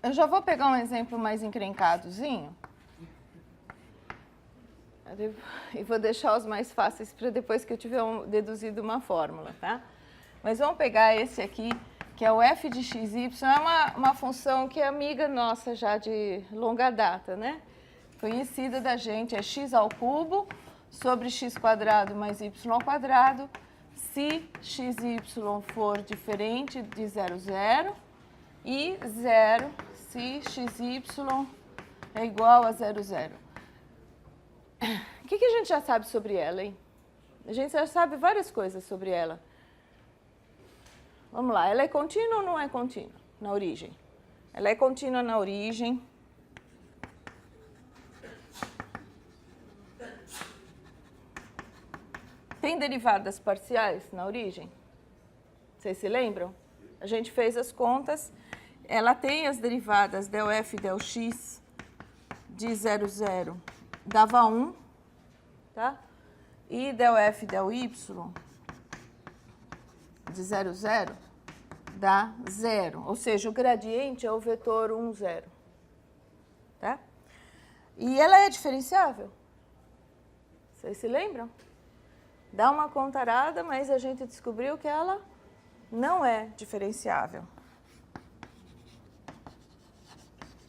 Eu já vou pegar um exemplo mais encrencadozinho. E vou deixar os mais fáceis para depois que eu tiver deduzido uma fórmula, tá? Mas vamos pegar esse aqui, que é o f de xy. É uma função que é amiga nossa já de longa data, né? Conhecida da gente, é x ao cubo sobre x quadrado mais y ao quadrado, se xy for diferente de 0, 0, e 0 se xy é igual a 0, 0. O que a gente já sabe sobre ela, hein? A gente já sabe várias coisas sobre ela. Vamos lá, ela é contínua ou não é contínua na origem? Ela é contínua na origem. Tem derivadas parciais na origem? Vocês se lembram? A gente fez as contas. Ela tem as derivadas del f del x de 0, 0 dava 1, tá? E del f del y de 0, 0 dá 0. Ou seja, o gradiente é o vetor 1, 0. Tá? E ela é diferenciável? Vocês se lembram? Dá uma contarada, mas a gente descobriu que ela não é diferenciável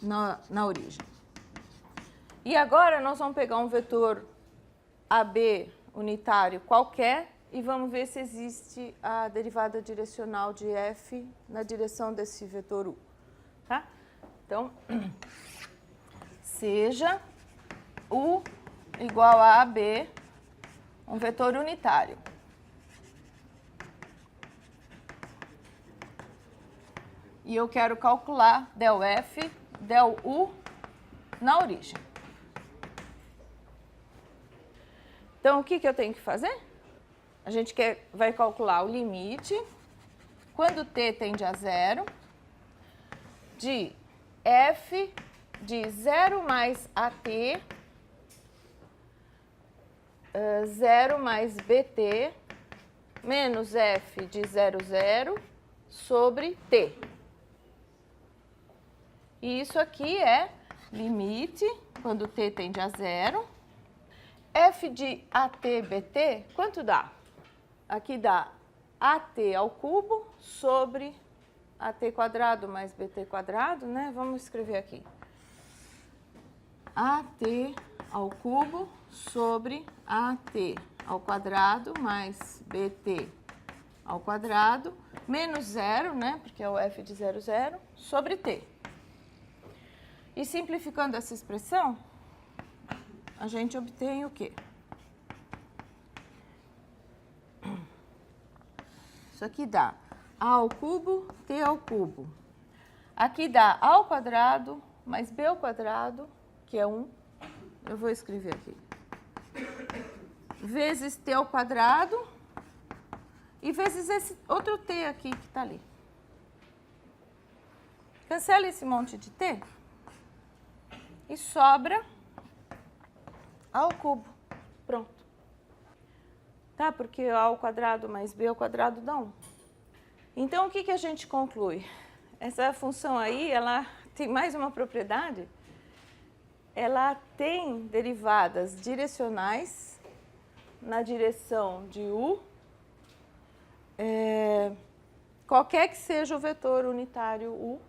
na origem. E agora nós vamos pegar um vetor AB unitário qualquer e vamos ver se existe a derivada direcional de f na direção desse vetor u. Tá? Então, seja u igual a AB, um vetor unitário. E eu quero calcular del f, del u na origem. Então, o que eu tenho que fazer? A gente vai calcular o limite, quando t tende a 0, de f de 0 mais at, 0 mais bt, menos f de 0, 0, sobre t. E isso aqui é limite, quando t tende a 0. F de AT, BT, quanto dá? Aqui dá AT ao cubo sobre AT quadrado mais BT quadrado, né? Vamos escrever aqui. AT ao cubo sobre AT ao quadrado mais BT ao quadrado, menos 0, né? Porque é o F de 0, 0, sobre T. E simplificando essa expressão, a gente obtém o quê? Isso aqui dá A ao cubo, T ao cubo. Aqui dá A ao quadrado mais B ao quadrado, que é 1. Eu vou escrever aqui. Vezes T ao quadrado e vezes esse outro T aqui que está ali. Cancela esse monte de T e sobra A ao cubo. Pronto. Tá? Porque A ao quadrado mais B ao quadrado dá 1. Então, o que a gente conclui? Essa função aí, ela tem mais uma propriedade. Ela tem derivadas direcionais na direção de U, qualquer que seja o vetor unitário U,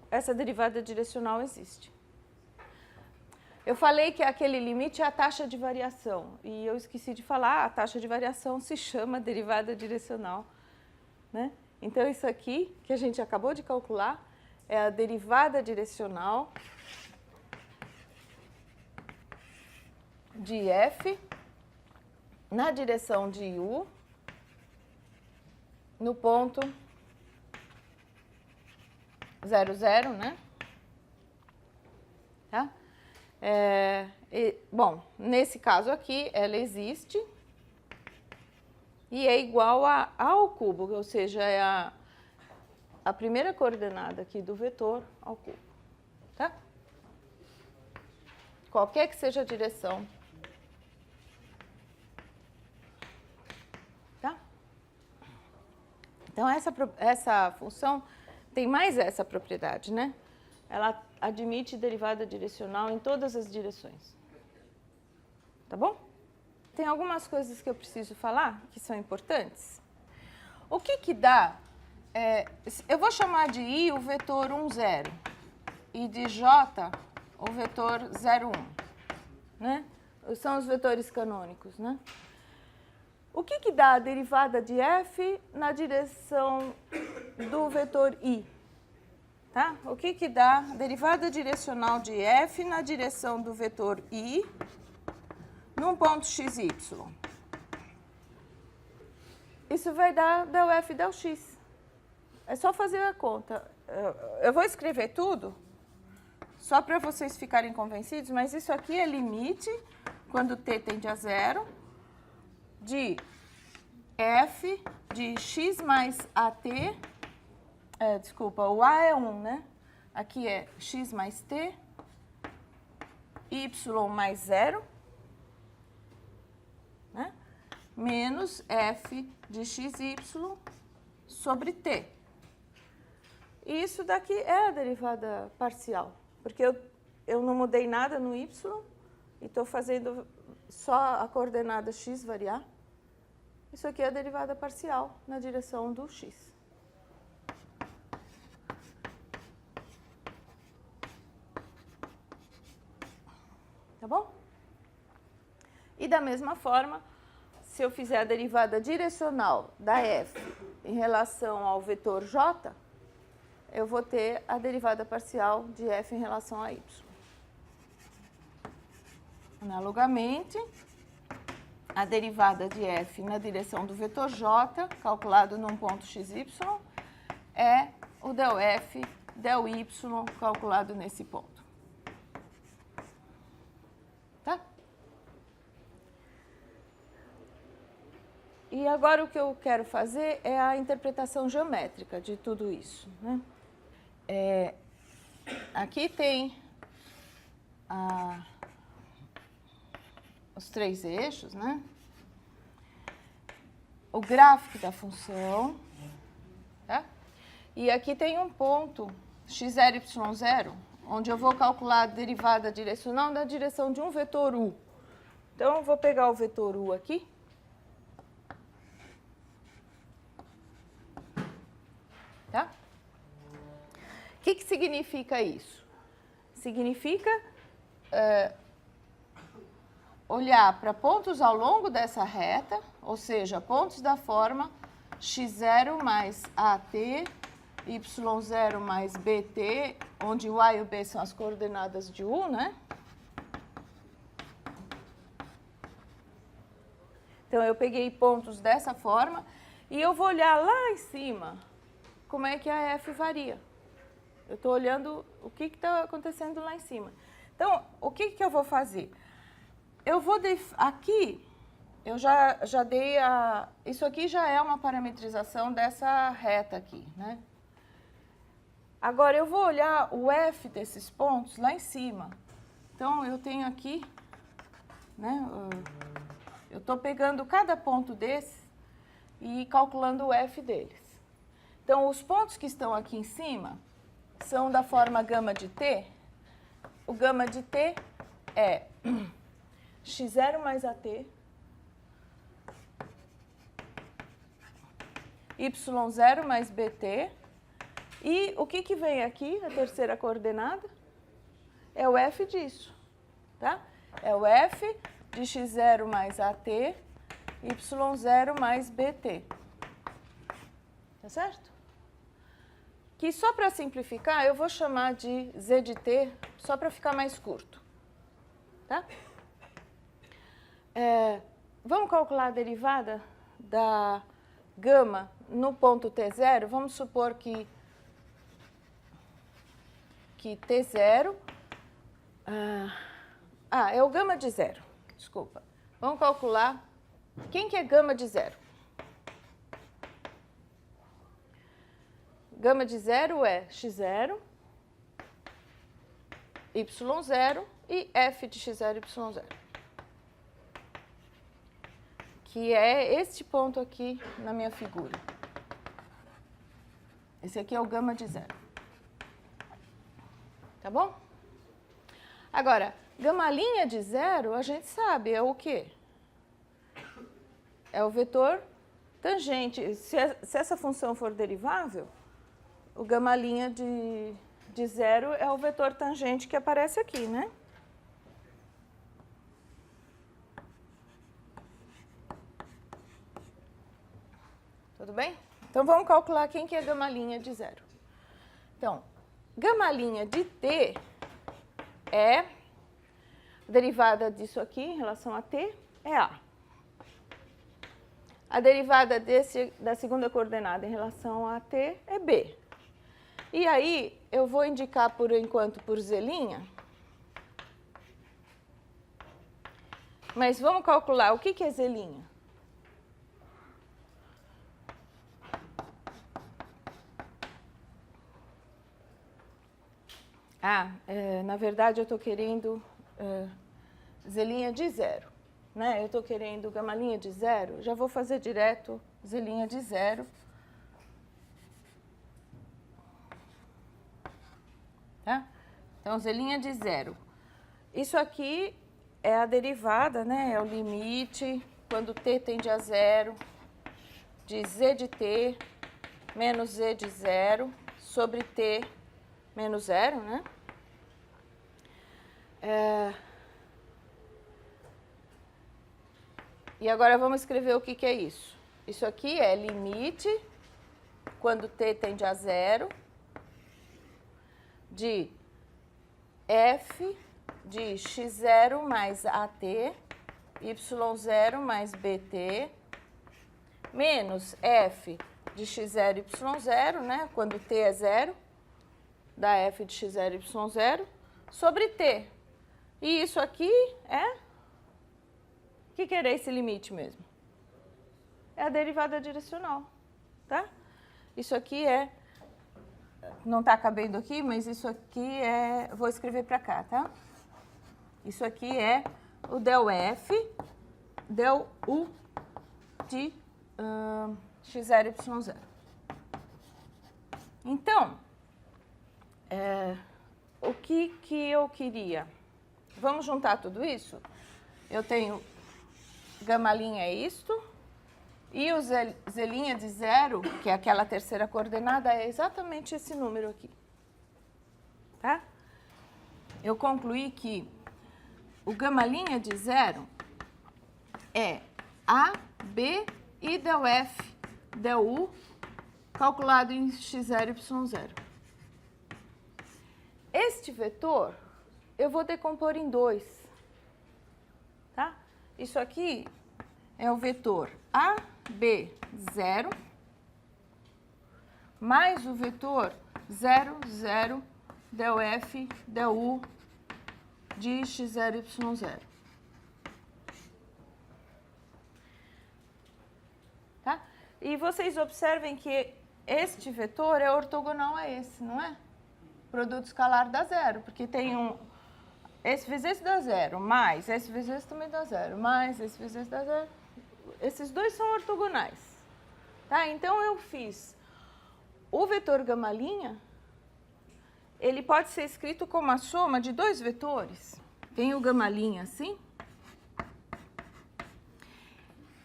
essa derivada direcional existe. Eu falei que aquele limite é a taxa de variação, e eu esqueci de falar, a taxa de variação se chama derivada direcional, né? Então, isso aqui, que a gente acabou de calcular, é a derivada direcional de f na direção de u no ponto 0, 0, né? Tá? Bom, nesse caso aqui, ela existe e é igual a ao cubo, ou seja, é a primeira coordenada aqui do vetor ao cubo. Tá? Qualquer que seja a direção. Tá? Então, essa função tem mais essa propriedade, né? ela admite derivada direcional em todas as direções. Tá bom? Tem algumas coisas que eu preciso falar, que são importantes. O que que dá? Eu vou chamar de I o vetor 1, 0 e de J o vetor 0, 1. Né? São os vetores canônicos. Né? O que que dá a derivada de F na direção do vetor I? Tá? O que que dá a derivada direcional de F na direção do vetor I num ponto xy? Isso vai dar del F del x. É só fazer a conta. Eu vou escrever tudo, só para vocês ficarem convencidos, mas isso aqui é limite, quando t tende a zero, de F de x mais AT, desculpa, o A é 1, né? Aqui é x mais t, y mais 0, né? Menos F de xy sobre t. E isso daqui é a derivada parcial, porque eu não mudei nada no y e estou fazendo só a coordenada x variar. Isso aqui é a derivada parcial na direção do x. Tá bom? E da mesma forma, se eu fizer a derivada direcional da f em relação ao vetor j, eu vou ter a derivada parcial de f em relação a y. Analogamente, a derivada de f na direção do vetor j, calculado num ponto xy, é o del f del y calculado nesse ponto. Tá? E agora o que eu quero fazer é a interpretação geométrica de tudo isso. Né? Aqui tem os três eixos, né? O gráfico da função, tá? E aqui tem um ponto x0, y0, onde eu vou calcular a derivada direcional na direção de um vetor u. Então, eu vou pegar o vetor u aqui. Tá? O que significa isso? Significa olhar para pontos ao longo dessa reta, ou seja, pontos da forma x0 mais AT, y0 mais BT, onde o A e o B são as coordenadas de U, né? Então, eu peguei pontos dessa forma e eu vou olhar lá em cima como é que a F varia. Eu estou olhando o que está acontecendo lá em cima. Então, o que eu vou fazer? Eu vou, aqui, eu já dei isso aqui já é uma parametrização dessa reta aqui, né? Agora, eu vou olhar o F desses pontos lá em cima. Então, eu tenho aqui, né? Eu estou pegando cada ponto desse e calculando o F deles. Então, os pontos que estão aqui em cima são da forma gama de t. O gama de t é x0 mais AT, y0 mais BT, e o que vem aqui, a terceira coordenada? É o F disso, tá? É o F de x0 mais AT, y0 mais BT. Tá certo? Que só para simplificar, eu vou chamar de z de t, só para ficar mais curto. Tá? Vamos calcular a derivada da gama no ponto t0. Vamos supor que t0... é o gama de zero. Desculpa. Vamos calcular quem que é gama de zero. Gama de zero é x0, y0 e f de x0, y0. Que é este ponto aqui na minha figura. Esse aqui é o gama de zero. Tá bom? Agora, γ' de 0, a gente sabe, é o quê? É o vetor tangente. Se essa função for derivável, o γ' de 0 é o vetor tangente que aparece aqui, né? Tudo bem? Então, vamos calcular quem que é γ' de 0. Então, γ' de t é a derivada disso aqui em relação a t é a. A derivada da segunda coordenada em relação a t é b. E aí, eu vou indicar por enquanto por zelinha. Mas vamos calcular o que é zelinha. Na verdade, eu estou querendo zelinha de 0. Né? Eu estou querendo γ' de 0, já vou fazer direto zelinha de 0. Tá? Então, zelinha de 0. Isso aqui é a derivada, né? É o limite, quando t tende a 0, de z de t menos z de 0 sobre t menos 0, né? E agora vamos escrever o que é isso. Isso aqui é limite, quando t tende a 0, de f de x0 mais at, y0 mais bt, menos f de x0, y0, né? Quando t é 0, da f de x0, y0, sobre t. E isso aqui é... O que era esse limite mesmo? É a derivada direcional, tá? Isso aqui é... Não está cabendo aqui, mas isso aqui é... Vou escrever para cá, tá? Isso aqui é o del f, del u de x0, y0. Então, o que eu queria? Vamos juntar tudo isso? Eu tenho γ' é isto, e o zelinha de 0, que é aquela terceira coordenada, é exatamente esse número aqui. Tá? Eu concluí que o γ' de 0 é A, B e del F, del U, calculado em x0, y0. Este vetor eu vou decompor em dois. Tá? Isso aqui é o vetor AB0 mais o vetor 0, 0, del F, del U de x0, y0. Tá? E vocês observem que este vetor é ortogonal a esse, não é? Produto escalar dá zero, porque tem esse vezes esse dá zero, mais esse vezes esse também dá zero, mais esse vezes esse dá zero. Esses dois são ortogonais. Tá? Então, eu fiz o vetor γ', ele pode ser escrito como a soma de dois vetores. Tem o γ' assim.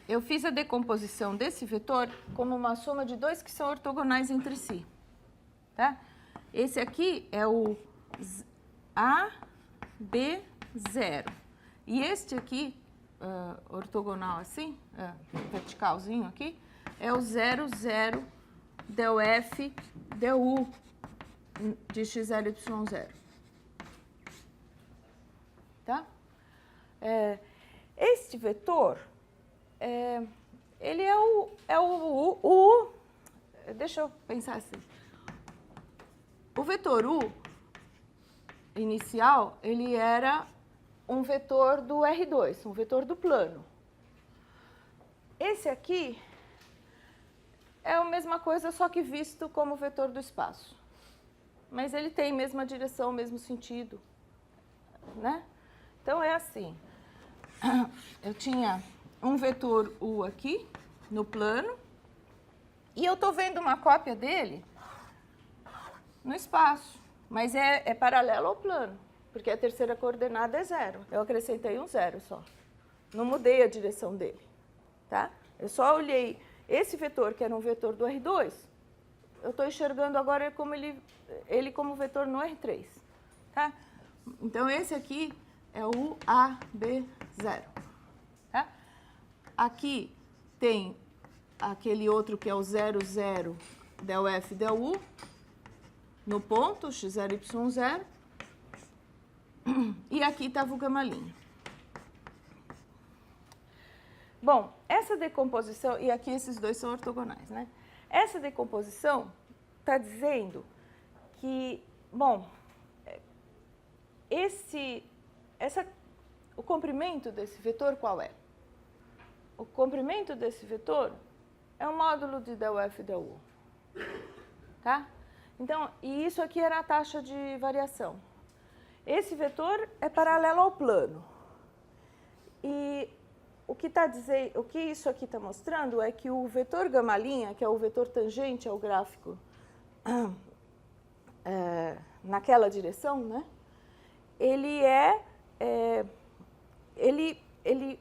Eu fiz a decomposição desse vetor como uma soma de dois que são ortogonais entre si. Tá? Esse aqui é o AB0. E este aqui, ortogonal assim, verticalzinho aqui, é o 0, 0, del F, del U de x0, y0. Tá? Este vetor, ele é o deixa eu pensar assim. O vetor U inicial, ele era um vetor do R2, um vetor do plano. Esse aqui é a mesma coisa, só que visto como vetor do espaço. Mas ele tem a mesma direção, o mesmo sentido, né? Então, é assim. Eu tinha um vetor U aqui, no plano, e eu estou vendo uma cópia dele no espaço. mas é paralelo ao plano, porque a terceira coordenada é 0. Eu acrescentei um 0 só. Não mudei a direção dele, tá? Eu só olhei esse vetor, que era um vetor do R2, eu estou enxergando agora como ele como vetor no R3, tá? Então, esse aqui é o AB0, tá? Aqui tem aquele outro que é o 0, 0, del F, del U, no ponto, x0, y0, e aqui estava o gama-linha. Bom, essa decomposição, e aqui esses dois são ortogonais, né? Essa decomposição está dizendo que, bom, o comprimento desse vetor qual é? O comprimento desse vetor é o módulo de del F, del U, tá? Então, e isso aqui era a taxa de variação. Esse vetor é paralelo ao plano. E o que isso aqui está mostrando é que o vetor gama-linha, que é o vetor tangente ao gráfico naquela direção, né?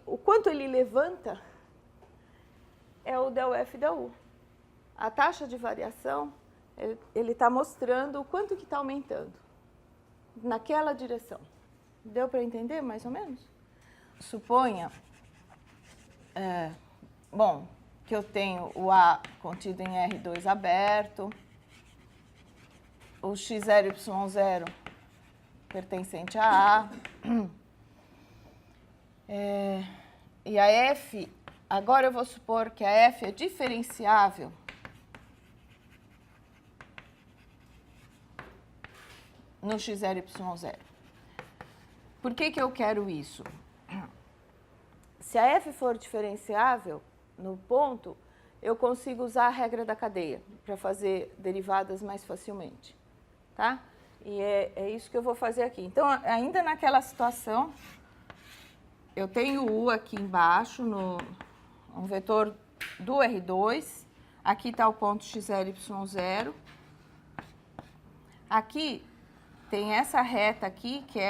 O quanto ele levanta é o del F, del U. A taxa de variação, ele está mostrando o quanto que está aumentando naquela direção. Deu para entender, mais ou menos? Suponha, bom, que eu tenho o A contido em R2 aberto, o x0, y0 pertencente a A, e a F, agora eu vou supor que a F é diferenciável no x0, y0. Por que eu quero isso? Se a F for diferenciável no ponto, eu consigo usar a regra da cadeia para fazer derivadas mais facilmente, tá? E é isso que eu vou fazer aqui. Então, ainda naquela situação, eu tenho o U aqui embaixo, um vetor do R2. Aqui está o ponto x0, y0. Aqui tem essa reta aqui, que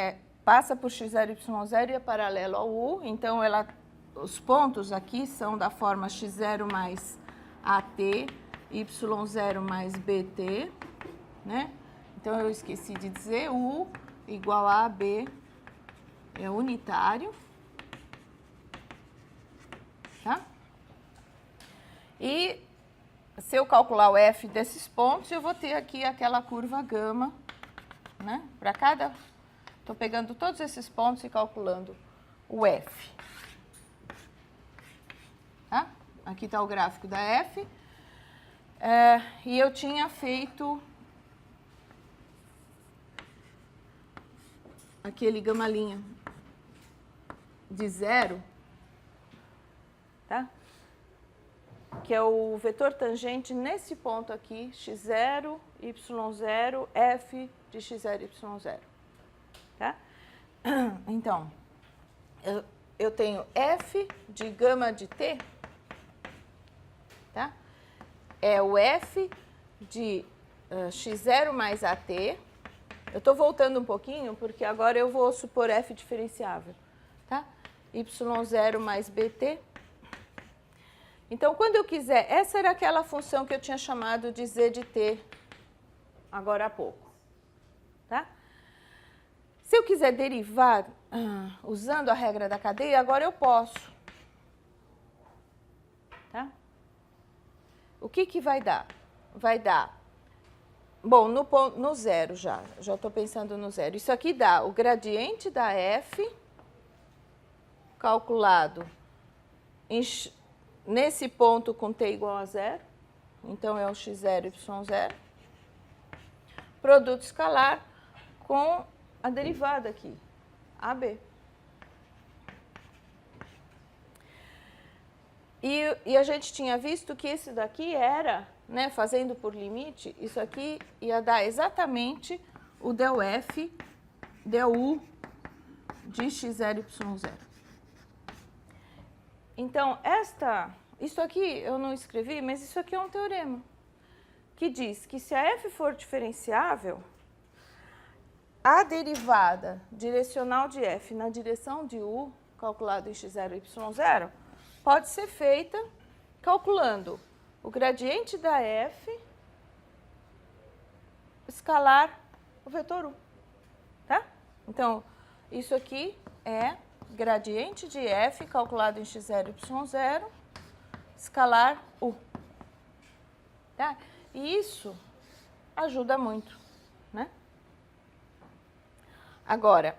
passa por x0, y0 e é paralelo ao U. Então, os pontos aqui são da forma x0 mais AT, y0 mais BT, né? Então, eu esqueci de dizer, U igual a AB é unitário, tá? E se eu calcular o F desses pontos, eu vou ter aqui aquela curva gama, né? Para cada... Estou pegando todos esses pontos e calculando o F. Tá? Aqui está o gráfico da F. E eu tinha feito aquele gama-linha de 0, tá? Que é o vetor tangente nesse ponto aqui, x0, y0, f de x0, y0. Tá? Então, eu tenho f de gama de t, tá? É o f de x0 mais at. Eu estou voltando um pouquinho, porque agora eu vou supor f diferenciável, tá? y0 mais bt. Então, quando eu quiser, essa era aquela função que eu tinha chamado de z de t agora há pouco, tá? Se eu quiser derivar usando a regra da cadeia, agora eu posso, tá? O que vai dar? Vai dar, bom, no zero já estou pensando no zero. Isso aqui dá o gradiente da f calculado nesse ponto com t igual a 0, então é o x0, y0, produto escalar com a derivada aqui, AB. E a gente tinha visto que esse daqui era, né, fazendo por limite, isso aqui ia dar exatamente o del F, del U de x0, y0. Então, isso aqui eu não escrevi, mas isso aqui é um teorema que diz que se a f for diferenciável, a derivada direcional de f na direção de u, calculado em x0 e y0, pode ser feita calculando o gradiente da f escalar o vetor u, tá? Então, isso aqui é gradiente de f calculado em x0 e y0, escalar u, tá? E isso ajuda muito, né? Agora,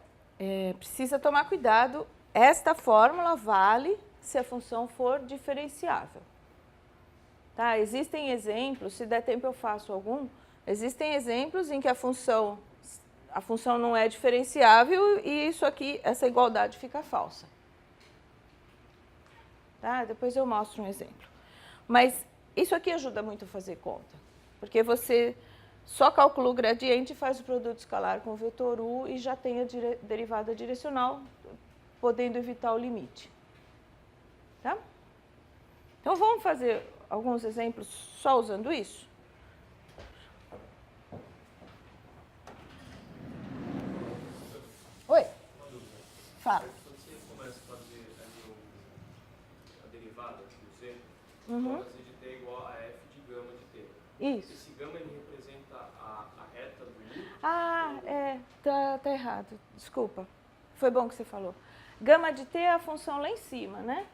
precisa tomar cuidado, esta fórmula vale se a função for diferenciável. Tá? Existem exemplos, se der tempo eu faço algum, existem exemplos em que a função não é diferenciável e isso aqui, essa igualdade fica falsa. Tá? Depois eu mostro um exemplo. Mas isso aqui ajuda muito a fazer conta, porque você só calcula o gradiente, faz o produto escalar com o vetor u e já tem a derivada direcional, podendo evitar o limite. Tá? Então, vamos fazer alguns exemplos só usando isso? Oi? Fala. Quando você começa a fazer ali a derivada do z, Uhum. z de t é igual a f de gama de t. Isso. Esse gama ele representa a reta do u? Ah, tá errado. Desculpa. Foi bom que você falou. Gama de t é a função lá em cima, né?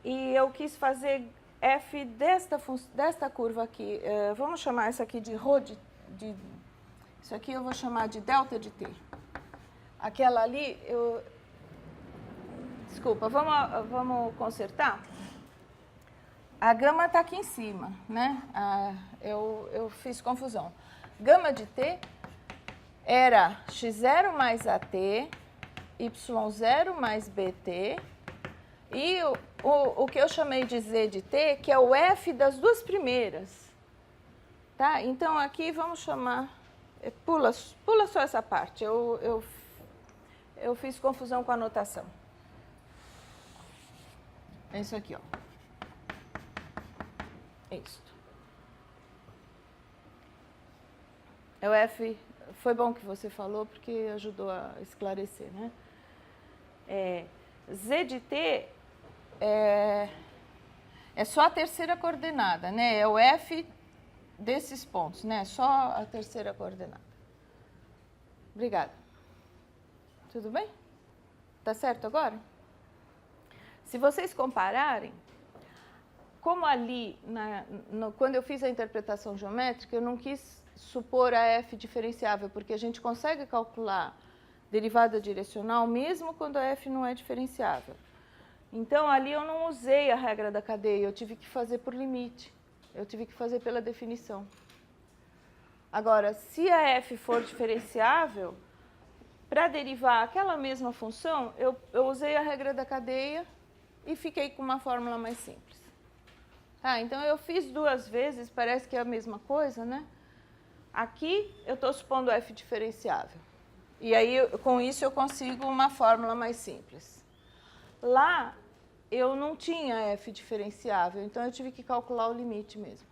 E eu quis fazer f desta curva aqui. Vamos chamar essa aqui de ρ de... Isso aqui eu vou chamar de delta de t. Aquela ali, Desculpa, vamos consertar? A gama está aqui em cima, né? Eu fiz confusão. Gama de t era x0 mais at, y0 mais bt, e o que eu chamei de z de t, que é o f das duas primeiras. Tá? Então, aqui vamos chamar... Pula só essa parte, eu fiz confusão com a notação. É isso aqui, ó. É isso. É o f... Foi bom que você falou, porque ajudou a esclarecer, né? Z de t é só a terceira coordenada, né? É o f desses pontos, né? Só a terceira coordenada. Obrigada. Tudo bem? Tá certo agora? Se vocês compararem, como ali, quando eu fiz a interpretação geométrica, eu não quis supor a f diferenciável, porque a gente consegue calcular derivada direcional mesmo quando a f não é diferenciável. Então, ali eu não usei a regra da cadeia, eu tive que fazer por limite, eu tive que fazer pela definição. Agora, se a f for diferenciável, para derivar aquela mesma função, eu usei a regra da cadeia e fiquei com uma fórmula mais simples. Tá, então, eu fiz duas vezes, parece que é a mesma coisa, né? Aqui, eu estou supondo f diferenciável. E aí, com isso, eu consigo uma fórmula mais simples. Lá, eu não tinha f diferenciável, então eu tive que calcular o limite mesmo.